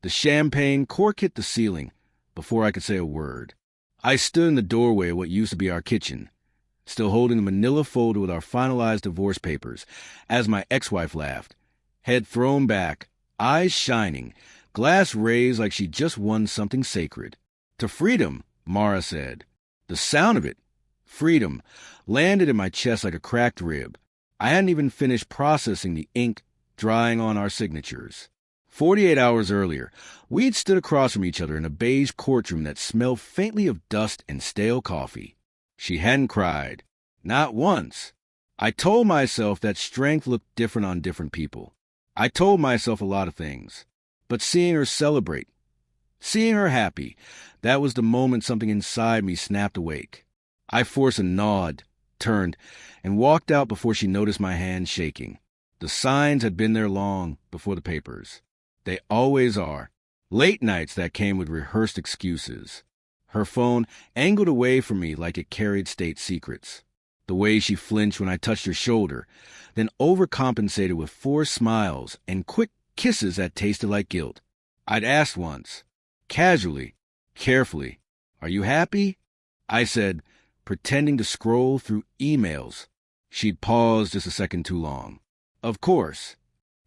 The champagne cork hit the ceiling before I could say a word. I stood in the doorway of what used to be our kitchen, still holding the manila folder with our finalized divorce papers, as my ex-wife laughed, head thrown back, eyes shining, glass raised like she just won something sacred. "To freedom," Mara said. The sound of it, freedom, landed in my chest like a cracked rib. I hadn't even finished processing the ink drying on our signatures. 48 hours earlier, we'd stood across from each other in a beige courtroom that smelled faintly of dust and stale coffee. She hadn't cried. Not once. I told myself that strength looked different on different people. I told myself a lot of things. But seeing her celebrate, seeing her happy, that was the moment something inside me snapped awake. I forced a nod, turned, and walked out before she noticed my hand shaking. The signs had been there long before the papers. They always are. Late nights that came with rehearsed excuses. Her phone angled away from me like it carried state secrets. The way she flinched when I touched her shoulder, then overcompensated with forced smiles and quick kisses that tasted like guilt. I'd asked once, casually, carefully, "Are you happy?" I said, pretending to scroll through emails. She'd paused just a second too long. Of course.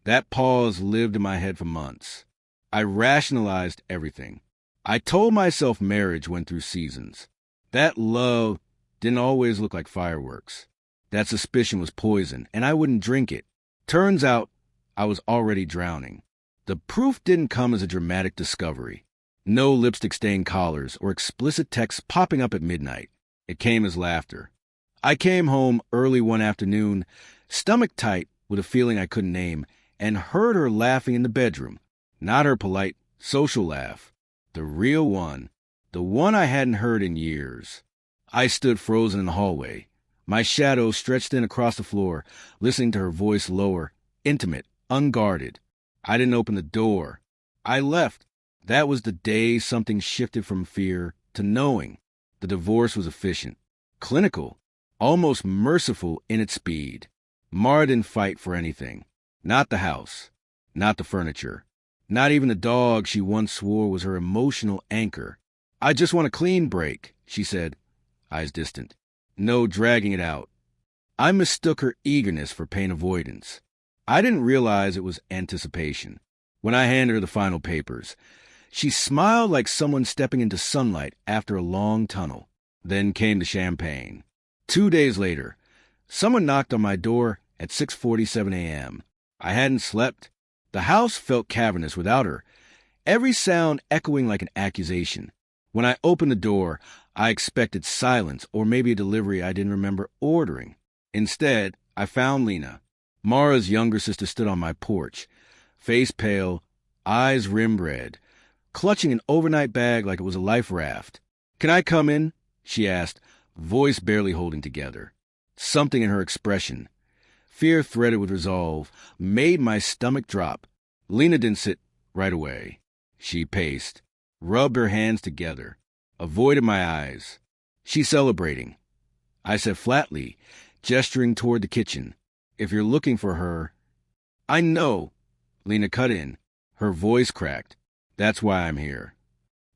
That pause lived in my head for months. I rationalized everything. I told myself marriage went through seasons. That love didn't always look like fireworks. That suspicion was poison, and I wouldn't drink it. Turns out, I was already drowning. The proof didn't come as a dramatic discovery. No lipstick-stained collars or explicit texts popping up at midnight. It came as laughter. I came home early one afternoon, stomach tight with a feeling I couldn't name, and heard her laughing in the bedroom. Not her polite, social laugh. The real one. The one I hadn't heard in years. I stood frozen in the hallway, my shadow stretched in across the floor, listening to her voice lower, intimate, unguarded. I didn't open the door. I left. That was the day something shifted from fear to knowing. The divorce was efficient, clinical, almost merciful in its speed. Mara didn't fight for anything. Not the house, not the furniture, not even the dog she once swore was her emotional anchor. "I just want a clean break," she said, eyes distant. No dragging it out. I mistook her eagerness for pain avoidance. I didn't realize it was anticipation. When I handed her the final papers, she smiled like someone stepping into sunlight after a long tunnel. Then came the champagne. 2 days later, someone knocked on my door at 6:47 a.m. I hadn't slept. The house felt cavernous without her, every sound echoing like an accusation. When I opened the door, I expected silence or maybe a delivery I didn't remember ordering. Instead, I found Lena. Mara's younger sister stood on my porch, face pale, eyes rimmed red, clutching an overnight bag like it was a life raft. "Can I come in?" she asked, voice barely holding together. Something in her expression, fear threaded with resolve, made my stomach drop. Lena didn't sit right away. She paced, rubbed her hands together, avoided my eyes. "She's celebrating," I said flatly, gesturing toward the kitchen. "If you're looking for her—" "I know," Lena cut in, her voice cracked. "That's why I'm here."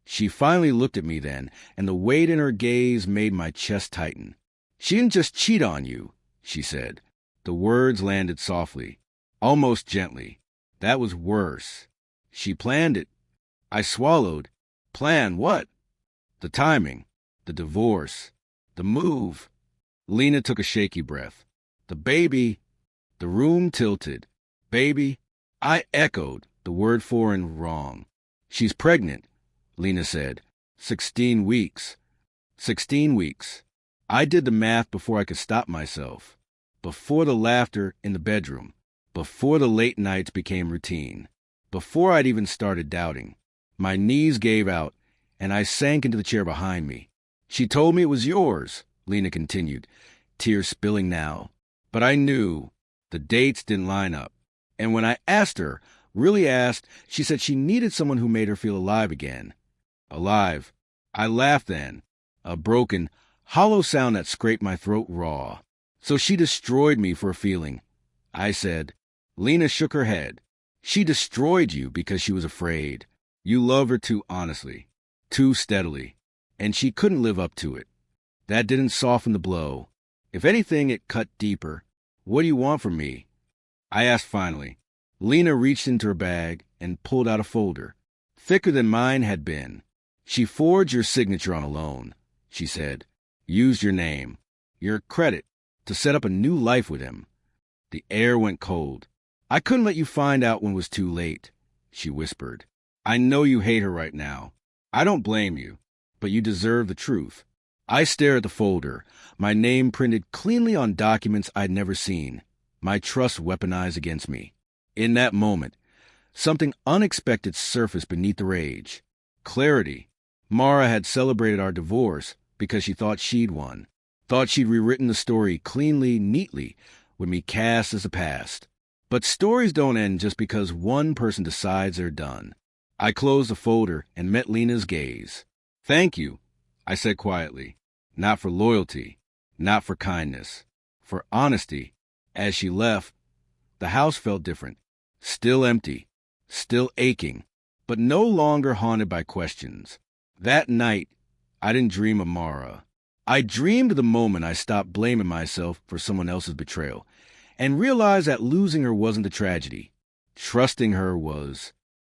She finally looked at me then, and the weight in her gaze made my chest tighten. "She didn't just cheat on you," she said. The words landed softly, almost gently. That was worse. "She planned it." I swallowed. "Plan what?" "The timing, the divorce, the move." Lena took a shaky breath. "The baby." The room tilted. "Baby?" I echoed, the word foreign wrong. "She's pregnant," Lena said. 16 weeks. 16 weeks. I did the math before I could stop myself. Before the laughter in the bedroom. Before the late nights became routine. Before I'd even started doubting. My knees gave out, and I sank into the chair behind me. "She told me it was yours," Lena continued, tears spilling now. But I knew the dates didn't line up. And when I asked her, really asked, she said she needed someone who made her feel alive again. Alive. I laughed then, a broken, hollow sound that scraped my throat raw. "So she destroyed me for a feeling," I said. Lena shook her head. "She destroyed you because she was afraid. You love her too honestly, too steadily, and she couldn't live up to it. That didn't soften the blow. If anything, it cut deeper. What do you want from me? I asked finally. Lena reached into her bag and pulled out a folder, thicker than mine had been. She forged your signature on a loan, she said. Used your name, your credit, to set up a new life with him. The air went cold. I couldn't let you find out when it was too late, she whispered. I know you hate her right now. I don't blame you, but you deserve the truth. I stared at the folder, my name printed cleanly on documents I'd never seen, my trust weaponized against me. In that moment, something unexpected surfaced beneath the rage. Clarity. Mara had celebrated our divorce because she thought she'd won, thought she'd rewritten the story cleanly, neatly, with me cast as a past. But stories don't end just because one person decides they're done. I closed the folder and met Lena's gaze. Thank you, I said quietly. Not for loyalty, not for kindness, for honesty. As she left, the house felt different. Still empty, still aching, but no longer haunted by questions. That night, I didn't dream of Mara. I dreamed of the moment I stopped blaming myself for someone else's betrayal and realized that losing her wasn't the tragedy. Trusting her was.